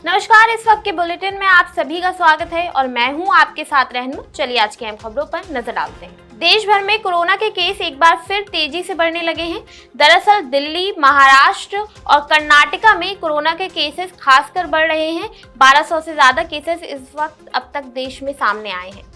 नमस्कार, इस वक्त के बुलेटिन में आप सभी का स्वागत है और मैं हूं आपके साथ रहनुमा। चलिए आज की अहम खबरों पर नजर डालते हैं। देश भर में कोरोना के केस एक बार फिर तेजी से बढ़ने लगे हैं। दरअसल दिल्ली, महाराष्ट्र और कर्नाटका में कोरोना के केसेस खासकर बढ़ रहे हैं। 1200 से ज्यादा केसेस इस वक्त अब तक देश में सामने आए हैं।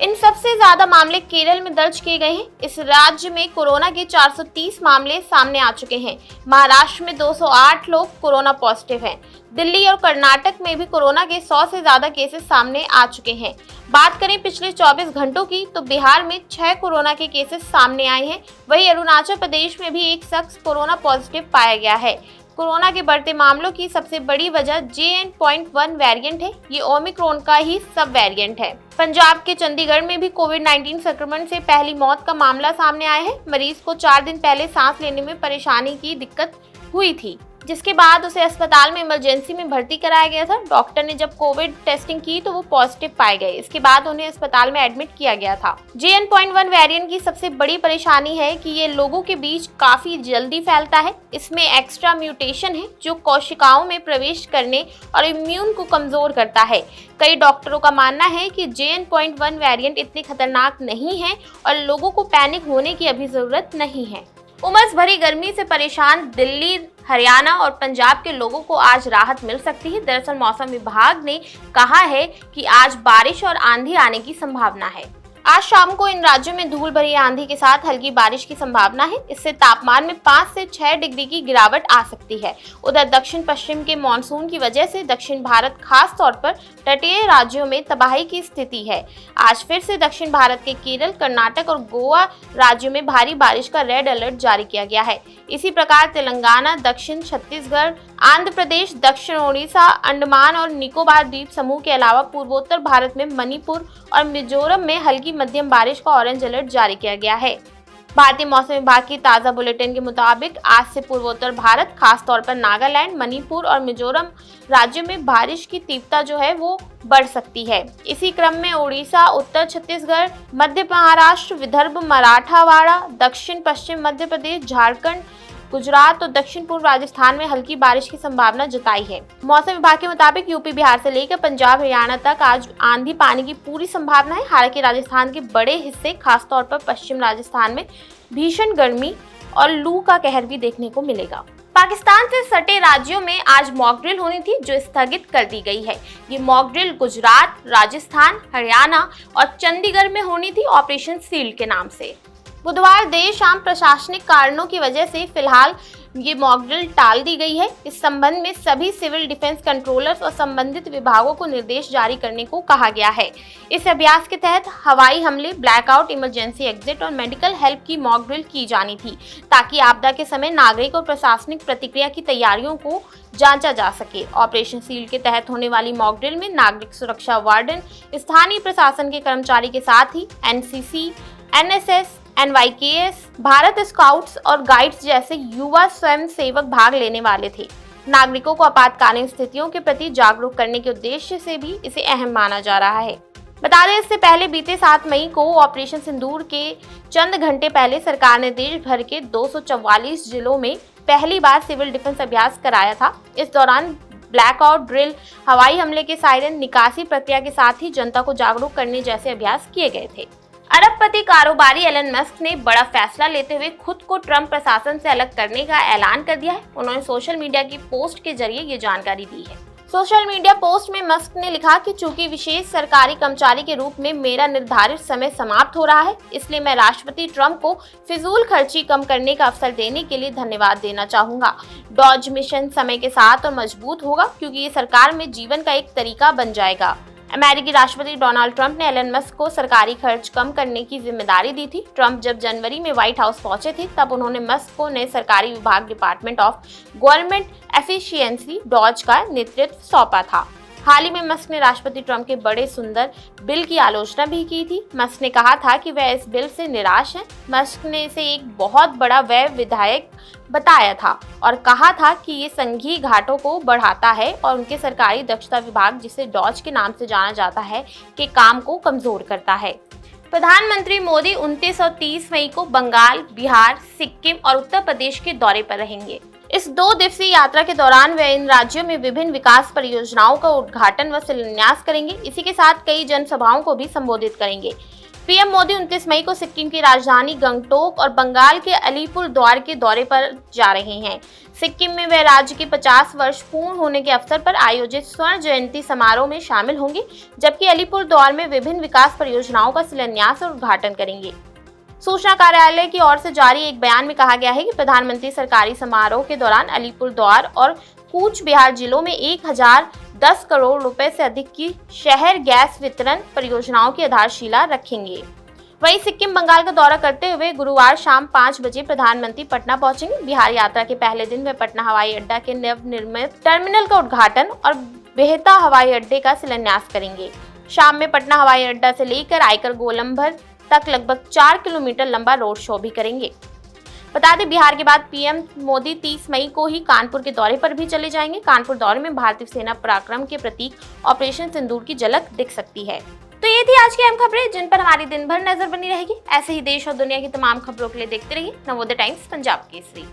इन सबसे ज्यादा मामले केरल में दर्ज किए गए हैं। इस राज्य में कोरोना के 430 मामले सामने आ चुके हैं। महाराष्ट्र में 208 लोग कोरोना पॉजिटिव हैं। दिल्ली और कर्नाटक में भी कोरोना के 100 से ज्यादा केसेस सामने आ चुके हैं। बात करें पिछले 24 घंटों की तो बिहार में 6 कोरोना के केसेस सामने आए हैं। वहीं अरुणाचल प्रदेश में भी एक शख्स कोरोना पॉजिटिव पाया गया है। कोरोना के बढ़ते मामलों की सबसे बड़ी वजह JN.1 वेरिएंट है। ये ओमिक्रॉन का ही सब वेरिएंट है। पंजाब के चंडीगढ़ में भी कोविड-19 संक्रमण से पहली मौत का मामला सामने आया है। मरीज को 4 दिन पहले सांस लेने में परेशानी की दिक्कत हुई थी, जिसके बाद उसे अस्पताल में इमरजेंसी में भर्ती कराया गया था। डॉक्टर ने जब कोविड टेस्टिंग की तो वो पॉजिटिव पाए गए। इसके बाद उन्हें अस्पताल में एडमिट किया गया था। JN.1 वेरिएंट की सबसे बड़ी परेशानी है कि ये लोगों के बीच काफी जल्दी फैलता है। इसमें एक्स्ट्रा म्यूटेशन है जो कोशिकाओं में प्रवेश करने और इम्यून को कमजोर करता है। कई डॉक्टरों का मानना है कि JN.1 वेरिएंट इतनी खतरनाक नहीं है और लोगों को पैनिक होने की अभी जरूरत नहीं है। उमस भरी गर्मी से परेशान दिल्ली, हरियाणा और पंजाब के लोगों को आज राहत मिल सकती है। दरअसल मौसम विभाग ने कहा है कि आज बारिश और आंधी आने की संभावना है। आज शाम को इन राज्यों में धूल भरी आंधी के साथ हल्की बारिश की संभावना है। इससे तापमान में 5 से 6 डिग्री की गिरावट आ सकती है। उधर दक्षिण पश्चिम के मानसून की वजह से दक्षिण भारत, खास तौर पर तटीय राज्यों में तबाही की स्थिति है। आज फिर से दक्षिण भारत के केरल, कर्नाटक और गोवा राज्यों में भारी बारिश का रेड अलर्ट जारी किया गया है। इसी प्रकार तेलंगाना, दक्षिण छत्तीसगढ़, आंध्र प्रदेश, दक्षिण ओडिशा, अंडमान और निकोबार द्वीप समूह के अलावा पूर्वोत्तर भारत में मणिपुर और मिजोरम में हल्की मध्यम बारिश का ऑरेंज अलर्ट जारी किया गया है। भारतीय मौसम विभाग की ताज़ा बुलेटिन के मुताबिक आज से पूर्वोत्तर भारत, खास तौर पर नागालैंड, मणिपुर और मिजोरम राज्यों में बारिश की तीव्रता जो है वो बढ़ सकती है। इसी क्रम में ओडिशा, उत्तर छत्तीसगढ़, मध्य महाराष्ट्र, विदर्भ, मराठवाड़ा, दक्षिण पश्चिम मध्य प्रदेश, झारखंड, गुजरात और दक्षिण पूर्व राजस्थान में हल्की बारिश की संभावना जताई है। मौसम विभाग के मुताबिक यूपी, बिहार से लेकर पंजाब, हरियाणा तक आज आंधी पानी की पूरी संभावना है। हालांकि राजस्थान के बड़े हिस्से, खासतौर पर पश्चिम राजस्थान में भीषण गर्मी और लू का कहर भी देखने को मिलेगा। पाकिस्तान से सटे राज्यों में आज मॉक ड्रिल होनी थी जो स्थगित कर दी गई है। ये मॉक ड्रिल गुजरात, राजस्थान, हरियाणा और चंडीगढ़ में होनी थी ऑपरेशन सील्ड के नाम से। बुधवार देर शाम प्रशासनिक कारणों की वजह से फिलहाल ये मॉक ड्रिल टाल दी गई है। इस संबंध में सभी सिविल डिफेंस कंट्रोलर्स और संबंधित विभागों को निर्देश जारी करने को कहा गया है। इस अभ्यास के तहत हवाई हमले, ब्लैकआउट, इमरजेंसी एग्जिट और मेडिकल हेल्प की मॉक ड्रिल की जानी थी ताकि आपदा के समय नागरिक और प्रशासनिक प्रतिक्रिया की तैयारियों को जांचा जा सके। ऑपरेशन सील्ड के तहत होने वाली मॉक ड्रिल में नागरिक सुरक्षा वार्डन, स्थानीय प्रशासन के कर्मचारी के साथ ही NCC, NSS, NYKS, Bharat scouts और गाइड्स जैसे युवा स्वयं सेवक भाग लेने वाले थे। नागरिकों को आपातकालीन स्थितियों के प्रति जागरूक करने के उद्देश्य से भी इसे अहम माना जा रहा है। बता दें, इससे पहले बीते 7 मई को ऑपरेशन सिंदूर के चंद घंटे पहले सरकार ने देश भर के 244 जिलों में पहली बार सिविल डिफेंस अभ्यास कराया था। इस दौरान ब्लैकआउट ड्रिल, हवाई हमले के सायरन, निकासी प्रक्रिया के साथ ही जनता को जागरूक करने जैसे अभ्यास किए गए थे। अरबपति कारोबारी एलन मस्क ने बड़ा फैसला लेते हुए खुद को ट्रंप प्रशासन से अलग करने का ऐलान कर दिया है। उन्होंने सोशल मीडिया की पोस्ट के जरिए ये जानकारी दी है। सोशल मीडिया पोस्ट में मस्क ने लिखा कि चूंकि विशेष सरकारी कर्मचारी के रूप में मेरा निर्धारित समय समाप्त हो रहा है, इसलिए मैं राष्ट्रपति ट्रंप को फिजूल खर्ची कम करने का अवसर देने के लिए धन्यवाद देना चाहूंगा। डॉज मिशन समय के साथ और मजबूत होगा क्योंकि ये सरकार में जीवन का एक तरीका बन जाएगा। अमेरिकी राष्ट्रपति डोनाल्ड ट्रंप ने एलन मस्क को सरकारी खर्च कम करने की जिम्मेदारी दी थी। ट्रंप जब जनवरी में व्हाइट हाउस पहुंचे थे तब उन्होंने मस्क को नए सरकारी विभाग department of government efficiency DOGE का नेतृत्व सौंपा था। हाल ही में मस्क ने राष्ट्रपति ट्रंप के बड़े सुंदर बिल की आलोचना भी की थी। मस्क ने कहा था कि वह इस बिल से निराश हैं। मस्क ने इसे एक बहुत बड़ा व्यय विधायक बताया था और कहा था कि ये संघीय घाटों को बढ़ाता है और उनके सरकारी दक्षता विभाग, जिसे डॉज के नाम से जाना जाता है, के काम को कमजोर करता है। प्रधानमंत्री मोदी 29 और 30 मई को बंगाल, बिहार, सिक्किम और उत्तर प्रदेश के दौरे पर रहेंगे। इस 2 दिवसीय यात्रा के दौरान वे इन राज्यों में विभिन्न विकास परियोजनाओं का उद्घाटन व शिलान्यास करेंगे। इसी के साथ कई जनसभाओं को भी संबोधित करेंगे। पीएम मोदी 29 मई को सिक्किम की राजधानी गंगटोक और बंगाल के अलीपुरद्वार के दौरे पर जा रहे हैं। सिक्किम में वे राज्य के 50 वर्ष पूर्ण होने के अवसर पर आयोजित स्वर्ण जयंती समारोह में शामिल होंगे, जबकि अलीपुरद्वार में विभिन्न विकास परियोजनाओं का शिलान्यास और उद्घाटन करेंगे। सूचना कार्यालय की ओर से जारी एक बयान में कहा गया है कि प्रधानमंत्री सरकारी समारोह के दौरान अलीपुरद्वार और कूच बिहार जिलों में 1010 करोड़ रुपए से अधिक की शहर गैस वितरण परियोजनाओं की आधारशिला रखेंगे। वहीं सिक्किम बंगाल का दौरा करते हुए गुरुवार शाम 5 बजे प्रधानमंत्री पटना पहुंचेंगे। बिहार यात्रा के पहले दिन वे पटना हवाई अड्डा के नवनिर्मित टर्मिनल का उद्घाटन और बेहता हवाई अड्डे का शिलान्यास करेंगे। शाम में पटना हवाई अड्डा से लेकर आयकर गोलंबर तक लगभग 4 किलोमीटर लंबा रोड शो भी करेंगे। बता दें, बिहार के बाद पीएम मोदी 30 मई को ही कानपुर के दौरे पर भी चले जाएंगे। कानपुर दौरे में भारतीय सेना पराक्रम के प्रतीक ऑपरेशन सिंदूर की झलक दिख सकती है। तो ये थी आज की अहम खबरें जिन पर हमारी दिन भर नजर बनी रहेगी। ऐसे ही देश और दुनिया की तमाम खबरों के लिए देखते रहिए नवोदय टाइम्स पंजाब केसरी।